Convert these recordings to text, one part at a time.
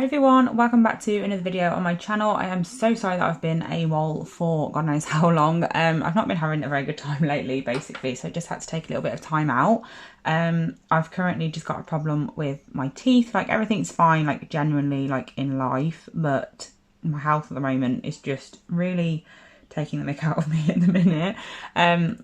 Hi everyone, welcome back to another video on my channel. I am so sorry that I've been AWOL for God knows how long. I've not been having a very good time lately basically, so I just had to take a little bit of time out. I've currently just got a problem with my teeth. Like everything's fine, like genuinely, like in life, but my health at the moment is just really taking the mick out of me at the minute.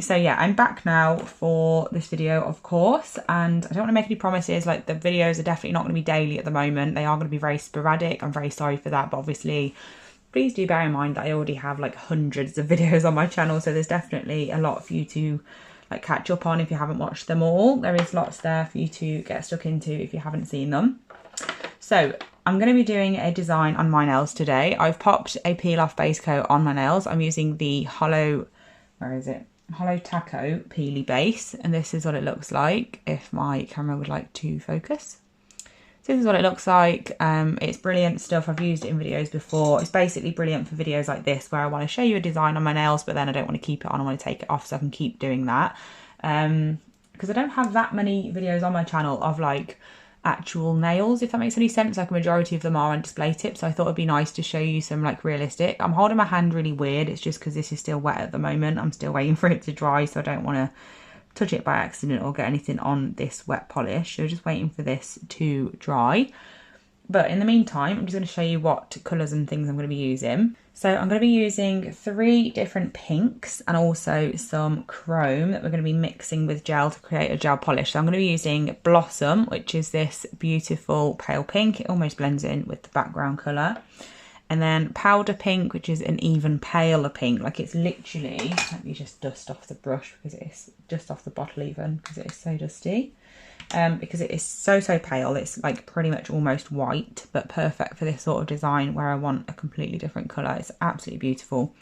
So yeah, I'm back now for this video, of course, and I don't want to make any promises. Like the videos are definitely not going to be daily at the moment. They are going to be very sporadic. I'm very sorry for that, but obviously please do bear in mind that I already have like hundreds of videos on my channel, so there's definitely a lot for you to like catch up on if you haven't watched them all. There is lots there for you to get stuck into if you haven't seen them. So I'm going to be doing a design on my nails today. I've popped a peel off base coat on my nails. I'm using the Hollow Taco peely base, and this is what it looks like if my camera would like to focus. So this is what it looks like. It's brilliant stuff. I've used it in videos before. It's basically brilliant for videos like this where I want to show you a design on my nails, but then I don't want to keep it on. I want to take it off so I can keep doing that. Because I don't have that many videos on my channel of like actual nails, if that makes any sense. Like a majority of them are on display tips, so I thought it'd be nice to show you some like realistic. I'm holding my hand really weird. It's just because this is still wet at the moment. I'm still waiting for it to dry, so I don't want to touch it by accident or get anything on this wet polish. So just waiting for this to dry. But in the meantime, I'm just going to show you what colours and things I'm going to be using. So I'm going to be using 3 different pinks and also some chrome that we're going to be mixing with gel to create a gel polish. So I'm going to be using Blossom, which is this beautiful pale pink. It almost blends in with the background colour. And then Powder Pink, which is an even paler pink. Like it's literally, let me just dust off the brush because it is just off the bottle even because it is so dusty. Because it is so pale. It's like pretty much almost white, but perfect for this sort of design where I want a completely different colour. It's absolutely beautiful.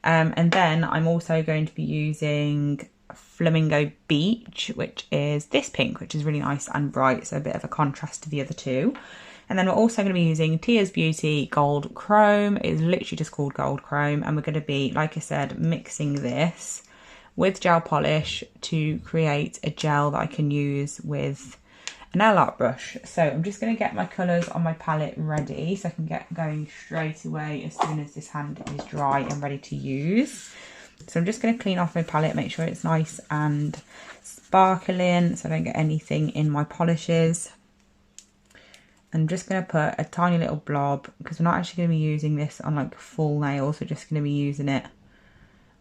And then I'm also going to be using Flamingo Beach, which is this pink, which is really nice and bright, so a bit of a contrast to the other two. And then we're also going to be using Tia's Beauty Gold Chrome. It's literally just called Gold Chrome, and we're going to be, like I said, mixing this with gel polish to create a gel that I can use with a nail art brush. So I'm just going to get my colours on my palette ready so I can get going straight away as soon as this hand is dry and ready to use. So I'm just going to clean off my palette, make sure it's nice and sparkling so I don't get anything in my polishes. I'm just going to put a tiny little blob because we're not actually going to be using this on like full nails. We're just going to be using it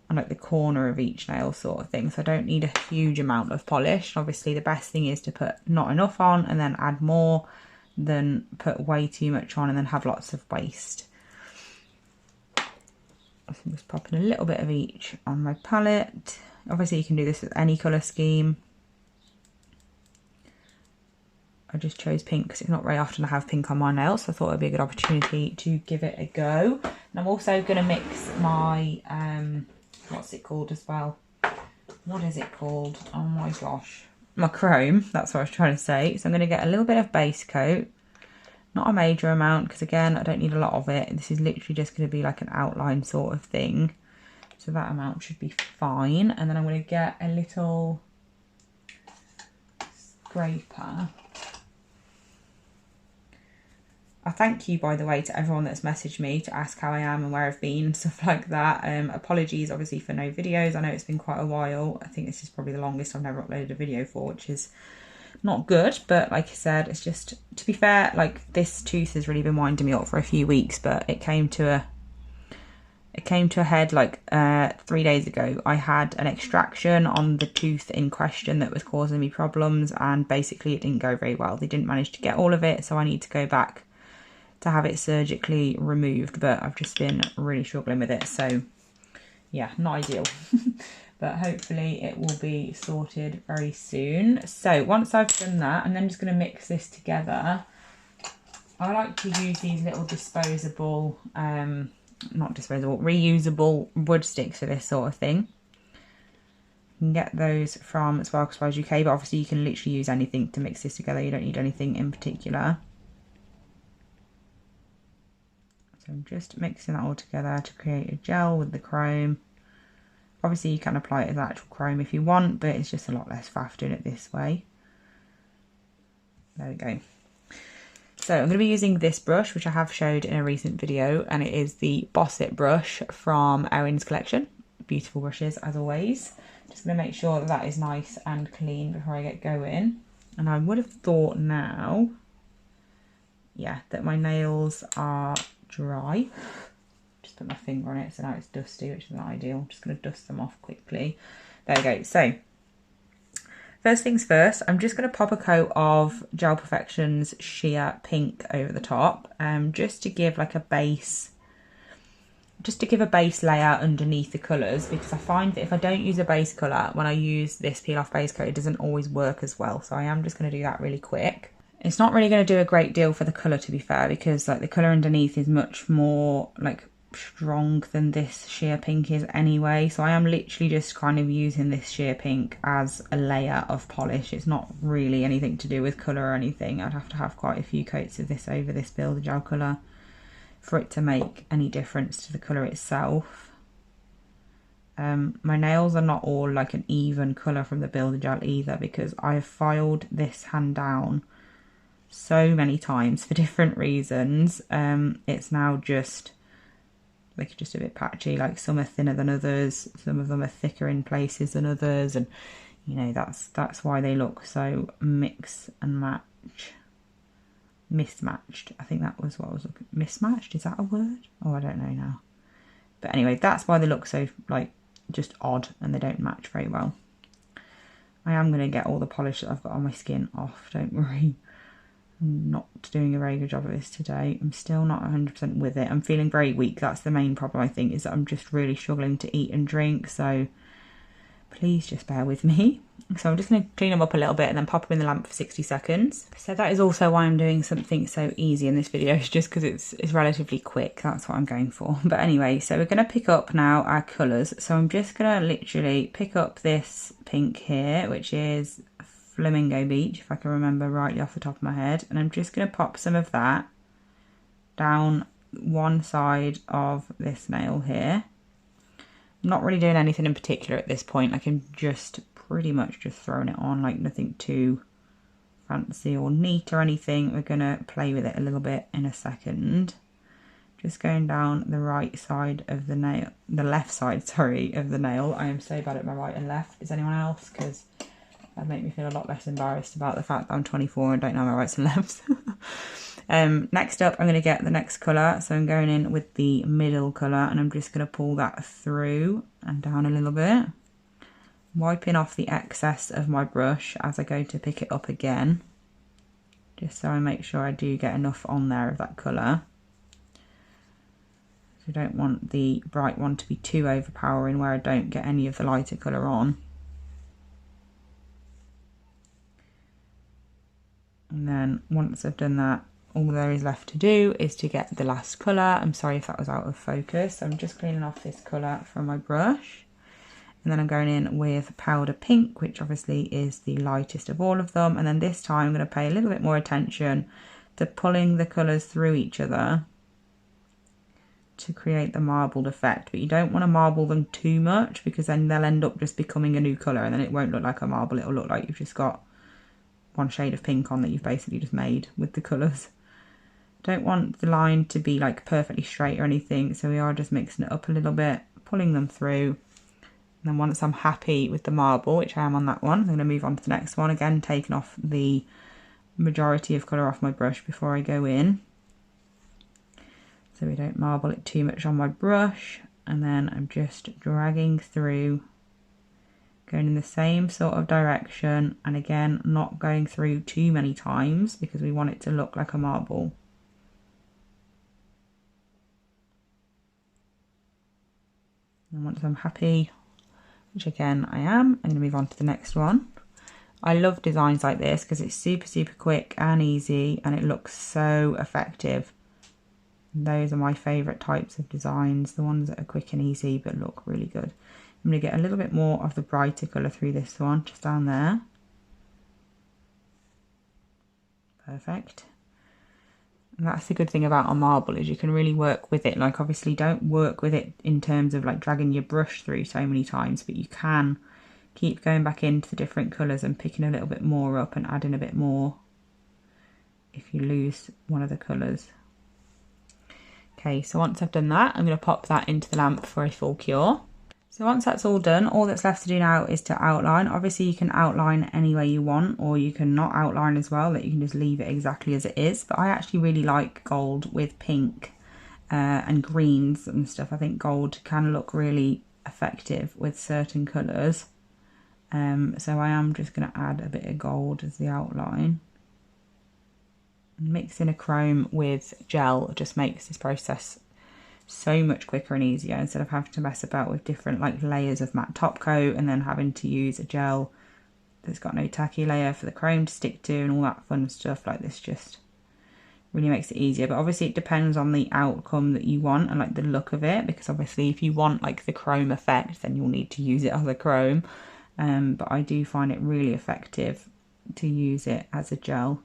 on like the corner of each nail sort of thing, so I don't need a huge amount of polish. Obviously the best thing is to put not enough on and then add more than put way too much on and then have lots of waste. So I'm just popping a little bit of each on my palette. Obviously you can do this with any colour scheme. I just chose pink because it's not very often I have pink on my nails, so I thought it'd be a good opportunity to give it a go. And I'm also going to mix my what's it called as well? What is it called? Oh my gosh. My chrome, that's what I was trying to say. So I'm going to get a little bit of base coat. Not a major amount because again, I don't need a lot of it. This is literally just going to be like an outline sort of thing. So that amount should be fine. And then I'm going to get a little scraper. I thank you, by the way, to everyone that's messaged me to ask how I am and where I've been and stuff like that. Apologies, obviously, for no videos. I know it's been quite a while. I think this is probably the longest I've never uploaded a video for, which is not good. But like I said, it's just, to be fair, like this tooth has really been winding me up for a few weeks, but it came to a head like 3 days ago. I had an extraction on the tooth in question that was causing me problems, and basically it didn't go very well. They didn't manage to get all of it, so I need to go back to have it surgically removed, but I've just been really struggling with it, so yeah, not ideal. But hopefully it will be sorted very soon. So once I've done that, I'm then just going to mix this together. I like to use these little disposable, not disposable, reusable wood sticks for this sort of thing. You can get those from Sparkle Supplies UK, but obviously you can literally use anything to mix this together. You don't need anything in particular. So I'm just mixing that all together to create a gel with the chrome. Obviously you can apply it as actual chrome if you want, but it's just a lot less faff doing it this way. There we go. So I'm going to be using this brush, which I have showed in a recent video, and it is the Boss It brush from Erin's collection. Beautiful brushes as always. Just going to make sure that that is nice and clean before I get going. And I would have thought now, yeah, that my nails are dry. Just put my finger on it, so now it's dusty, which is not ideal. I'm just going to dust them off quickly. There we go. So first things first, I'm just going to pop a coat of Gel Perfection's Sheer Pink over the top, just to give like a base, just to give a base layer underneath the colours, because I find that if I don't use a base colour, when I use this peel off base coat, it doesn't always work as well. So I am just going to do that really quick. It's not really going to do a great deal for the colour, to be fair, because like the colour underneath is much more like strong than this sheer pink is anyway. So I am literally just kind of using this sheer pink as a layer of polish. It's not really anything to do with colour or anything. I'd have to have quite a few coats of this over this Builder Gel colour for it to make any difference to the colour itself. My nails are not all like an even colour from the Builder Gel either, because I have filed this hand down so many times for different reasons. It's now just like just a bit patchy, like some are thinner than others, some of them are thicker in places than others, and you know, that's why they look so mix and match, mismatched. I think that was what I was looking, mismatched, is that a word? Oh, I don't know now. But anyway, that's why they look so like just odd and they don't match very well. I am going to get all the polish that I've got on my skin off, don't worry. I'm not doing a very good job of this today. I'm still not 100% with it. I'm feeling very weak. That's the main problem, I think, is that I'm just really struggling to eat and drink. So please just bear with me. So I'm just going to clean them up a little bit and then pop them in the lamp for 60 seconds. So that is also why I'm doing something so easy in this video, is just because it's relatively quick. That's what I'm going for. But anyway, so we're going to pick up now our colours. So I'm just going to literally pick up this pink here, which is Flamingo Beach, if I can remember rightly off the top of my head, and I'm just going to pop some of that down one side of this nail here. I'm not really doing anything in particular at this point. I can just pretty much just throwing it on, like nothing too fancy or neat or anything. We're going to play with it a little bit in a second. Just going down the right side of the nail, the left side, sorry, of the nail. I am so bad at my right and left. Is anyone else? Because that'd make me feel a lot less embarrassed about the fact that I'm 24 and don't know my rights and lefts. Next up, I'm going to get the next colour. So I'm going in with the middle colour and I'm just going to pull that through and down a little bit. Wiping off the excess of my brush as I go to pick it up again. Just so I make sure I do get enough on there of that colour. So I don't want the bright one to be too overpowering where I don't get any of the lighter colour on. And then once I've done that, all there is left to do is to get the last colour. I'm sorry if that was out of focus. I'm just cleaning off this colour from my brush. And then I'm going in with Powder Pink, which obviously is the lightest of all of them. And then this time I'm going to pay a little bit more attention to pulling the colours through each other to create the marbled effect. But you don't want to marble them too much, because then they'll end up just becoming a new colour and then it won't look like a marble. It'll look like you've just got one shade of pink on that you've basically just made with the colours. Don't want the line to be like perfectly straight or anything, so we are just mixing it up a little bit, pulling them through. And then once I'm happy with the marble, which I am on that one, I'm going to move on to the next one. Again, taking off the majority of colour off my brush before I go in, so we don't marble it too much on my brush. And then I'm just dragging through, going in the same sort of direction, and again not going through too many times because we want it to look like a marble. And once I'm happy, which again I am, I'm going to move on to the next one. I love designs like this because it's super quick and easy and it looks so effective. Those are my favourite types of designs, the ones that are quick and easy but look really good. I'm going to get a little bit more of the brighter colour through this one, just down there. Perfect. And that's the good thing about a marble, is you can really work with it. Like obviously don't work with it in terms of like dragging your brush through so many times, but you can keep going back into the different colours and picking a little bit more up and adding a bit more if you lose one of the colours. Okay, so once I've done that, I'm going to pop that into the lamp for a full cure. So once that's all done, all that's left to do now is to outline. Obviously you can outline any way you want, or you can not outline as well, that you can just leave it exactly as it is. But I actually really like gold with pink and greens and stuff. I think gold can look really effective with certain colours. So I am just going to add a bit of gold as the outline. Mixing a chrome with gel just makes this process so much quicker and easier, instead of having to mess about with different like layers of matte top coat and then having to use a gel that's got no tacky layer for the chrome to stick to and all that fun stuff. Like this just really makes it easier. But obviously it depends on the outcome that you want and like the look of it, because obviously if you want like the chrome effect, then you'll need to use it as a chrome. But I do find it really effective to use it as a gel.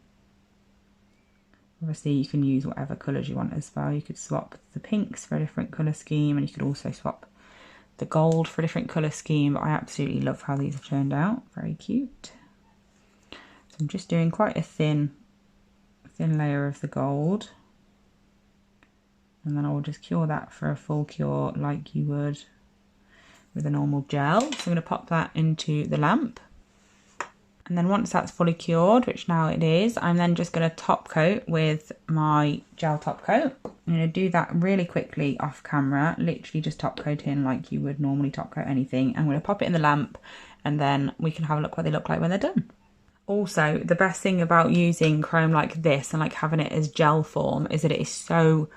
Obviously you can use whatever colours you want as well. You could swap the pinks for a different colour scheme, and you could also swap the gold for a different colour scheme. But I absolutely love how these have turned out. Very cute. So I'm just doing quite a thin layer of the gold. And then I will just cure that for a full cure like you would with a normal gel. So I'm going to pop that into the lamp. And then once that's fully cured, which now it is, I'm then just going to top coat with my gel top coat. I'm going to do that really quickly off camera, literally just top coat in like you would normally top coat anything. I'm going to pop it in the lamp and then we can have a look what they look like when they're done. Also, the best thing about using chrome like this and like having it as gel form is that it is so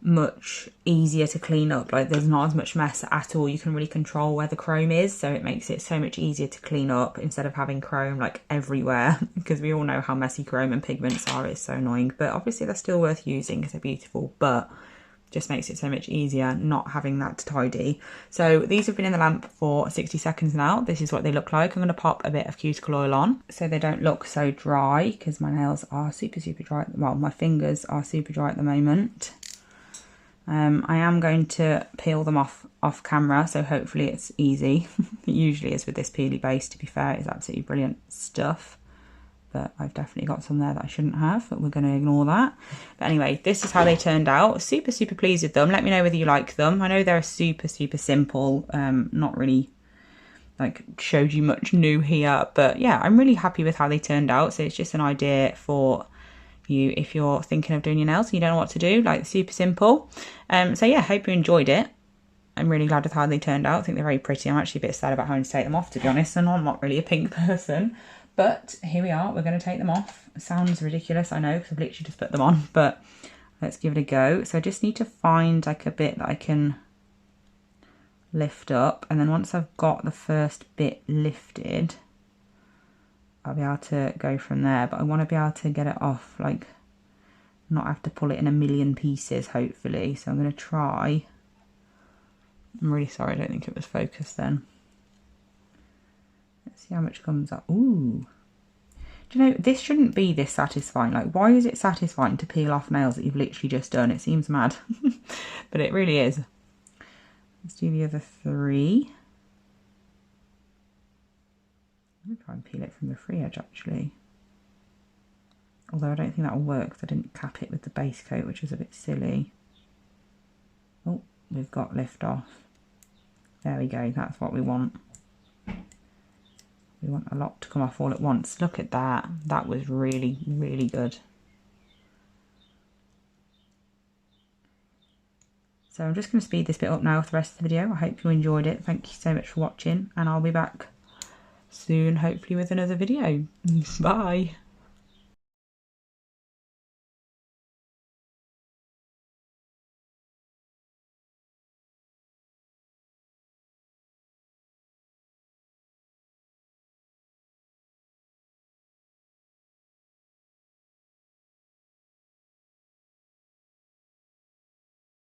much easier to clean up. Like there's not as much mess at all. You can really control where the chrome is, so it makes it so much easier to clean up instead of having chrome like everywhere, because we all know how messy chrome and pigments are. It's so annoying, but obviously they're still worth using because they're beautiful, but just makes it so much easier not having that to tidy. So these have been in the lamp for 60 seconds now. This is what they look like. I'm going to pop a bit of cuticle oil on so they don't look so dry, because my nails are super dry. Well, my fingers are super dry at the moment. I am going to peel them off camera, so hopefully it's easy. It usually is with this peely base, to be fair. It's absolutely brilliant stuff. But I've definitely got some there that I shouldn't have, but we're going to ignore that. But anyway, this is how they turned out. Super pleased with them. Let me know whether you like them. I know they're super simple, not really like showed you much new here, but yeah, I'm really happy with how they turned out. So it's just an idea for you if you're thinking of doing your nails and you don't know what to do, like super simple. So yeah, hope you enjoyed it. I'm really glad with how they turned out. I think they're very pretty. I'm actually a bit sad about having to take them off, to be honest, and I'm not really a pink person, but here we are. We're going to take them off. It sounds ridiculous, I know, because I've literally just put them on, but let's give it a go. So I just need to find like a bit that I can lift up, and then once I've got the first bit lifted, I'll be able to go from there. But I want to be able to get it off, like not have to pull it in a million pieces, hopefully. So I'm going to try. I'm really sorry, I don't think it was focused then. Let's see how much comes up. Ooh. Do you know, this shouldn't be this satisfying. Like, why is it satisfying to peel off nails that you've literally just done? It seems mad. But it really is. Let's do the other three. I'm going to try and peel it from the free edge, actually. Although I don't think that will work because I didn't cap it with the base coat, which was a bit silly. Oh, we've got lift off. There we go, that's what we want. We want a lot to come off all at once. Look at that. That was really good. So I'm just going to speed this bit up now with the rest of the video. I hope you enjoyed it. Thank you so much for watching, and I'll be back soon, hopefully with another video. Bye.